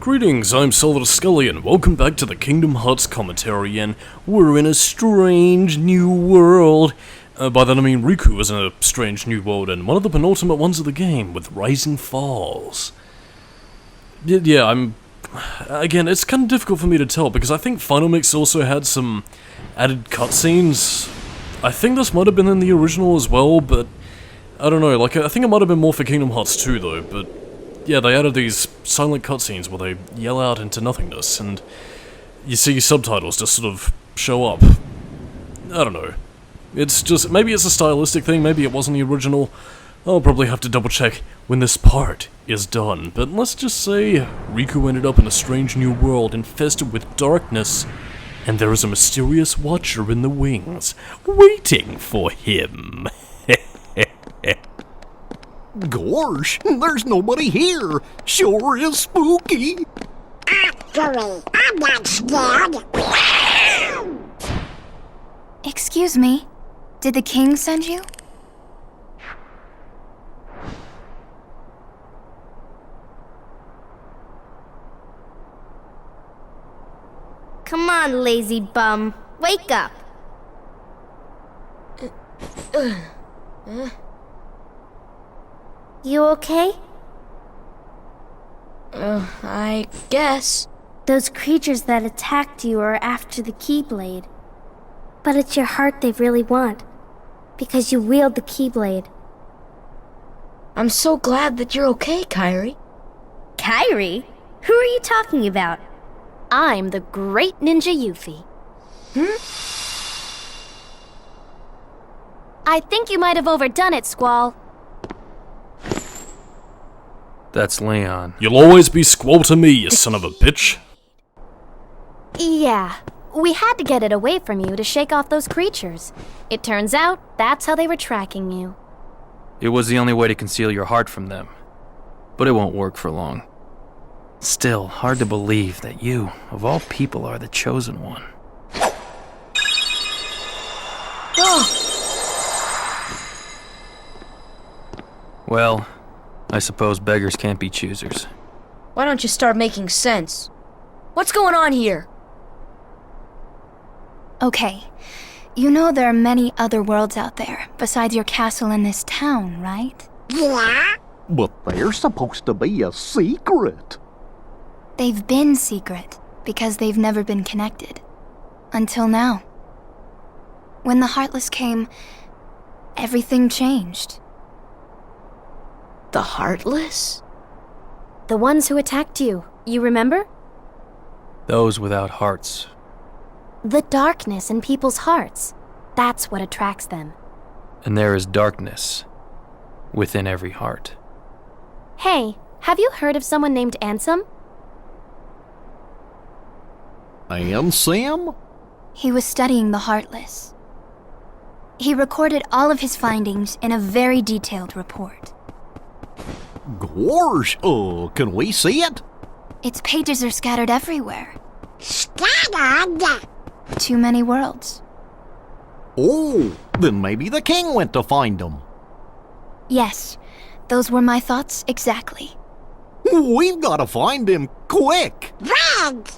Greetings, I'm Solidus-Skully and welcome back to the Kingdom Hearts commentary, and we're in a strange new world. By that I mean Riku is in a strange new world and one of the penultimate ones of the game, with rising falls. Again, it's kind of difficult for me to tell because I think Final Mix also had some added cutscenes. I think this might have been in the original as well, but I don't know, I think it might have been more for Kingdom Hearts 2 though, but yeah, they added these silent cutscenes where they yell out into nothingness, and you see subtitles just sort of show up. I don't know. It's just, maybe it's a stylistic thing, maybe it wasn't the original. I'll probably have to double check when this part is done, but let's just say Riku ended up in a strange new world infested with darkness, and there is a mysterious watcher in the wings, waiting for him. Gosh, there's nobody here. Sure is spooky. Actually, I'm not scared. Excuse me, did the king send you? Come on, lazy bum. Wake up. You okay? I guess. Those creatures that attacked you are after the Keyblade. But it's your heart they really want, because you wield the Keyblade. I'm so glad that you're okay, Kairi. Kairi? Who are you talking about? I'm the great ninja Yuffie. I think you might have overdone it, Squall. That's Leon. You'll always be Squall to me, you son of a bitch. Yeah, we had to get it away from you to shake off those creatures. It turns out that's how they were tracking you. It was the only way to conceal your heart from them. But it won't work for long. Still, hard to believe that you, of all people, are the chosen one. Well, I suppose beggars can't be choosers. Why don't you start making sense? What's going on here? Okay, you know there are many other worlds out there, besides your castle and this town, right? Yeah? But they're supposed to be a secret. They've been secret, because they've never been connected. Until now. When the Heartless came, everything changed. The Heartless? The ones who attacked you, you remember? Those without hearts. The darkness in people's hearts. That's what attracts them. And there is darkness within every heart. Hey, have you heard of someone named Ansem? And Sam? He was studying the Heartless. He recorded all of his findings in a very detailed report. Gosh, can we see it? Its pages are scattered everywhere. Scattered? Too many worlds. Oh, then maybe the king went to find them. Yes, those were my thoughts exactly. We've got to find him quick. Red!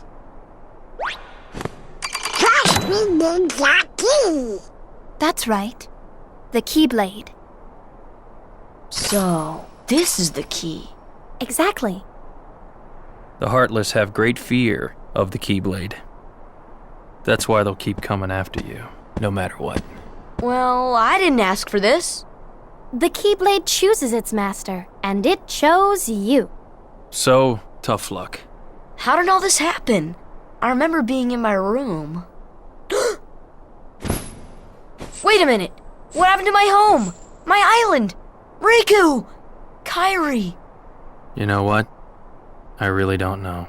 First we need the key. That's right. The Keyblade. So, this is the key. Exactly. The Heartless have great fear of the Keyblade. That's why they'll keep coming after you, no matter what. Well, I didn't ask for this. The Keyblade chooses its master, and it chose you. So, tough luck. How did all this happen? I remember being in my room. Wait a minute! What happened to my home? My island? Riku! Kairi! You know what? I really don't know.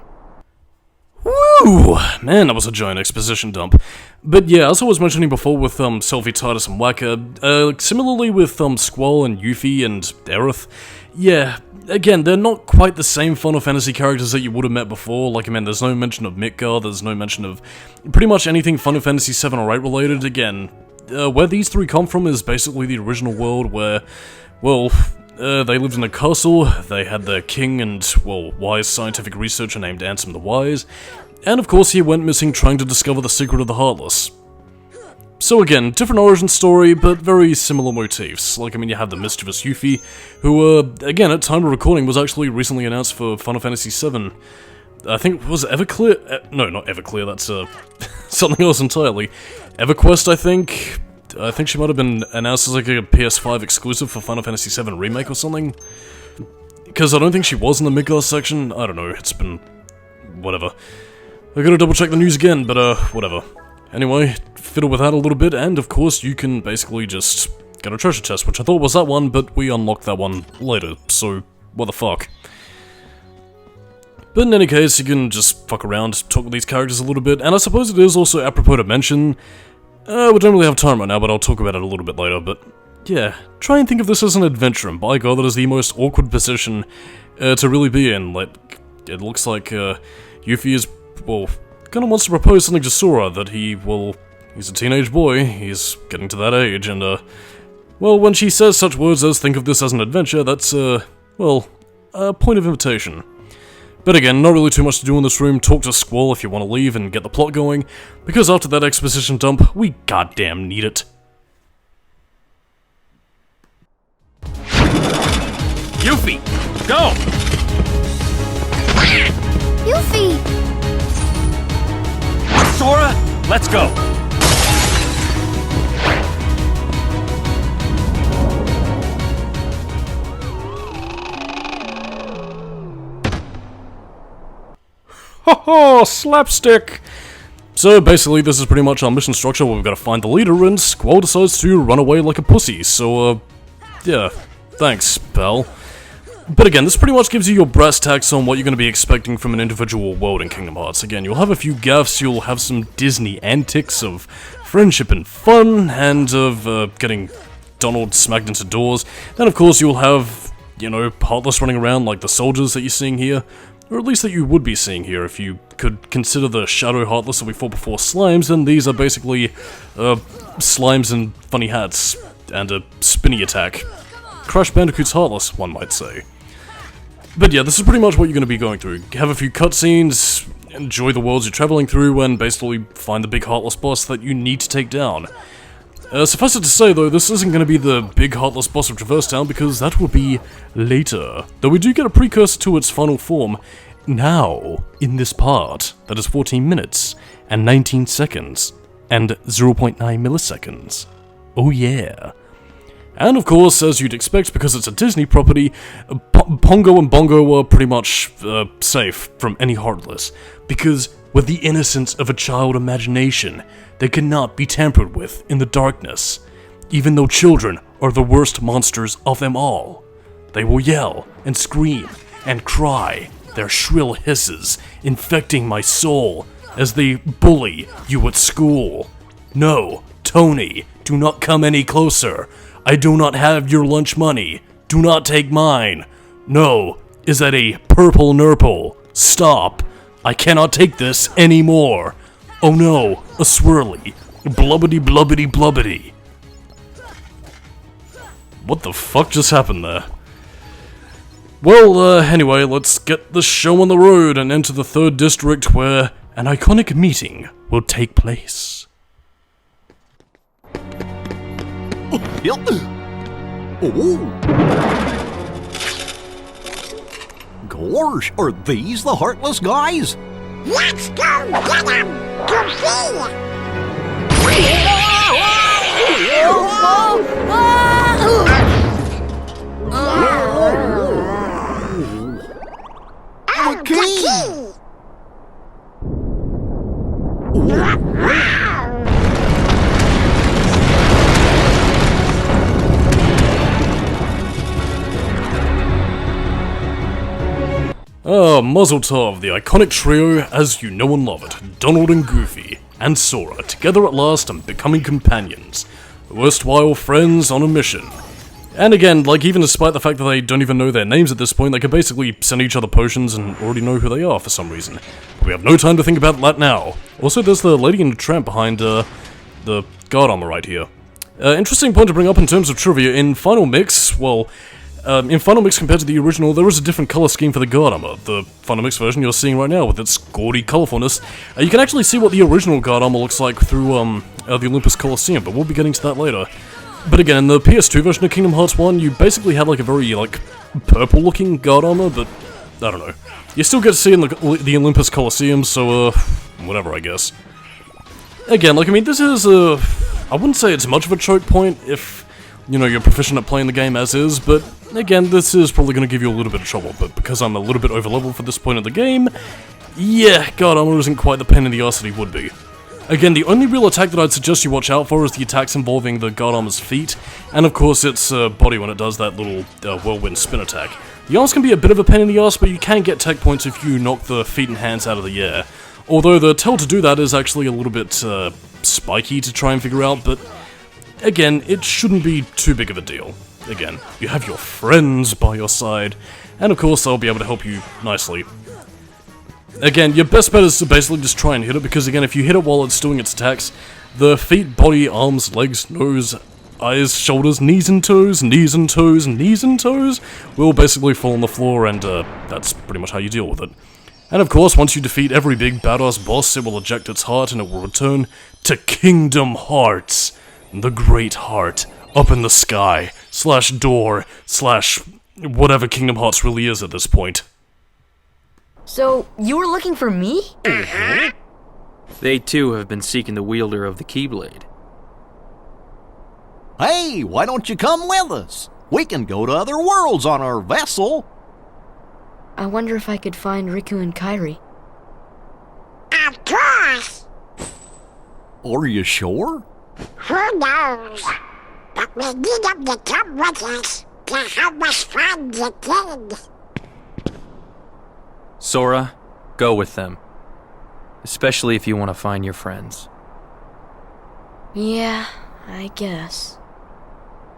Woo! Man, that was a giant exposition dump. But yeah, as I was mentioning before with Selfie, Titus, and Waka, similarly with Squall and Yuffie and Aerith, yeah, again, they're not quite the same Final Fantasy characters that you would have met before. There's no mention of Midgar, there's no mention of pretty much anything Final Fantasy 7 or 8 related. Again, where these three come from is basically the original world where, well, They lived in a castle, they had their king and, well, wise scientific researcher named Ansem the Wise, and of course he went missing trying to discover the secret of the Heartless. So again, different origin story, but very similar motifs. Like, I mean, you have the mischievous Yuffie, who, again, at time of recording, was actually recently announced for Final Fantasy VII. I think, was it Everclear? No, not Everclear, that's, something else entirely. EverQuest, I think? I think she might have been announced as, like, a PS5 exclusive for Final Fantasy VII Remake or something. Because I don't think she was in the Midgar section. I don't know, it's been... whatever. I gotta double check the news again, but, whatever. Anyway, fiddle with that a little bit, and of course you can basically just get a treasure chest, which I thought was that one, but we unlocked that one later, so what the fuck. But in any case, you can just fuck around, talk with these characters a little bit, and I suppose it is also apropos to mention, we don't really have time right now, but I'll talk about it a little bit later, but yeah, try and think of this as an adventure, and by god, that is the most awkward position to really be in. Like, it looks like Yuffie is, well, kinda wants to propose something to Sora that he's a teenage boy, he's getting to that age, and well, when she says such words as think of this as an adventure, that's, well, a point of invitation. But again, not really too much to do in this room. Talk to Squall if you want to leave and get the plot going, because after that exposition dump, we goddamn need it. Yuffie, go! Yuffie! Sora, let's go! Haha, slapstick! So basically this is pretty much our mission structure where we've got to find the leader and Squall decides to run away like a pussy, so yeah, thanks, pal. But again, this pretty much gives you your brass tacks on what you're going to be expecting from an individual world in Kingdom Hearts. Again, you'll have a few gaffes, you'll have some Disney antics of friendship and fun, and of getting Donald smacked into doors. Then of course you'll have, you know, Heartless running around like the soldiers that you're seeing here. Or at least that you would be seeing here if you could consider the Shadow Heartless that we fought before Slimes, then these are basically, Slimes in funny hats, and a spinny attack. Crash Bandicoot's Heartless, one might say. But yeah, this is pretty much what you're going to be going through. Have a few cutscenes, enjoy the worlds you're traveling through, and basically find the big Heartless boss that you need to take down. Suffice it to say though, this isn't going to be the big Heartless boss of Traverse Town, because that will be later. Though we do get a precursor to its final form now, in this part, that is 14 minutes, and 19 seconds, and 0.9 milliseconds. Oh yeah. And of course, as you'd expect, because it's a Disney property, Pongo and Bongo are pretty much safe from any Heartless, because with the innocence of a child imagination, they cannot be tampered with in the darkness. Even though children are the worst monsters of them all. They will yell and scream and cry, their shrill hisses infecting my soul as they bully you at school. No, Tony, do not come any closer. I do not have your lunch money. Do not take mine. No, is that a purple nurple? Stop. I cannot take this anymore. Oh no, a swirly. Blubbity blubbity blubbity. What the fuck just happened there? Well, anyway, let's get the show on the road and enter the 3rd district where an iconic meeting will take place. Gosh, are these the Heartless guys? Let's go get him to see. The key! Mazel tov, the iconic trio as you know and love it, Donald and Goofy, and Sora, together at last and becoming companions, erstwhile friends on a mission. And again, like, even despite the fact that they don't even know their names at this point, they could basically send each other potions and already know who they are for some reason. But we have no time to think about that now. Also, there's the lady in the tramp behind, the guard armor right here. Interesting point to bring up in terms of trivia, in Final Mix, well, In Final Mix compared to the original, there is a different color scheme for the guard armor. The Final Mix version you're seeing right now with its gaudy colorfulness, you can actually see what the original guard armor looks like through the Olympus Coliseum, but we'll be getting to that later. But again, in the PS2 version of Kingdom Hearts 1, you basically had like a very purple-looking guard armor, but I don't know. You still get to see in the Olympus Coliseum, so whatever, I guess. Again, I mean, this is I wouldn't say it's much of a choke point if, you're proficient at playing the game as is, but again, this is probably going to give you a little bit of trouble, but because I'm a little bit over-leveled for this point of the game, yeah, guard armor isn't quite the pain in the arse that he would be. Again, the only real attack that I'd suggest you watch out for is the attacks involving the guard armor's feet, and of course its body when it does that little whirlwind spin attack. The arms can be a bit of a pain in the arse, but you can get tech points if you knock the feet and hands out of the air. Although the tell to do that is actually a little bit spiky to try and figure out, but again, it shouldn't be too big of a deal. Again, you have your friends by your side, and of course they'll be able to help you nicely. Again, your best bet is to basically just try and hit it, because again, if you hit it while it's doing its attacks, the feet, body, arms, legs, nose, eyes, shoulders, knees and toes, knees and toes, knees and toes will basically fall on the floor, and that's pretty much how you deal with it. And of course, once you defeat every big badass boss, it will eject its heart and it will return to Kingdom Hearts, the Great Heart, up in the sky, /door, / whatever Kingdom Hearts really is at this point. So, you were looking for me? They too have been seeking the wielder of the Keyblade. Hey, why don't you come with us? We can go to other worlds on our vessel. I wonder if I could find Riku and Kairi. Of course. Are you sure? Who knows? But we need them to come with us to help us find the king. Sora, go with them. Especially if you want to find your friends. Yeah, I guess.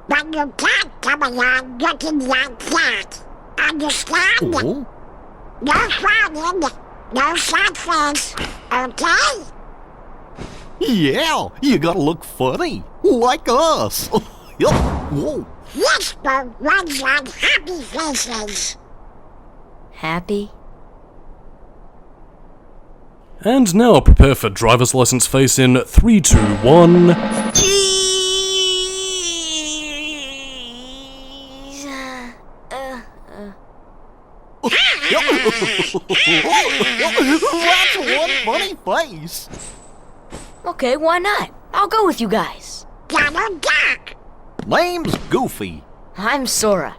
But you can't come along looking like that. Understand? Oh? No frowning, no sad face, okay? Yeah, you gotta look funny, like us. Yup. Whoa. Whisper runs on happy faces. Happy? And now prepare for driver's license face in 3, 2, 1... That's one funny face. Okay, why not? I'll go with you guys. Double duck. Name's Goofy. I'm Sora.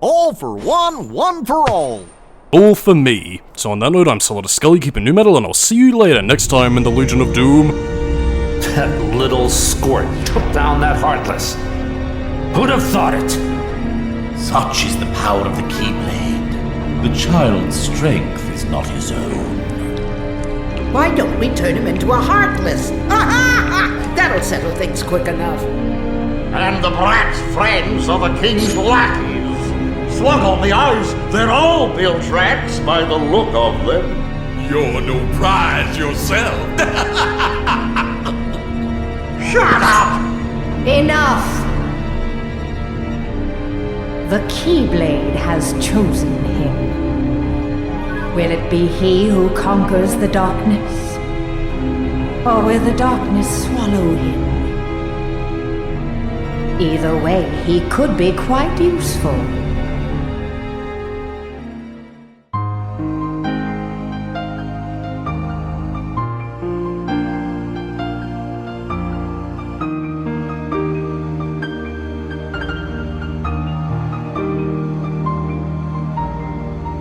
All for one, one for all. All for me. So on that note, I'm Solidus-Skully, keeping new metal, and I'll see you later next time in the Legion of Doom. That little squirt took down that Heartless. Who'd have thought it? Such is the power of the Keyblade. The child's strength is not his own. Why don't we turn him into a Heartless? That'll settle things quick enough. And the brat's friends are the king's lackeys. Slug on the eyes, they're all built rats by the look of them. You're no prize yourself. Shut up! Enough! The Keyblade has chosen him. Will it be he who conquers the darkness? Or will the darkness swallow him? Either way, he could be quite useful.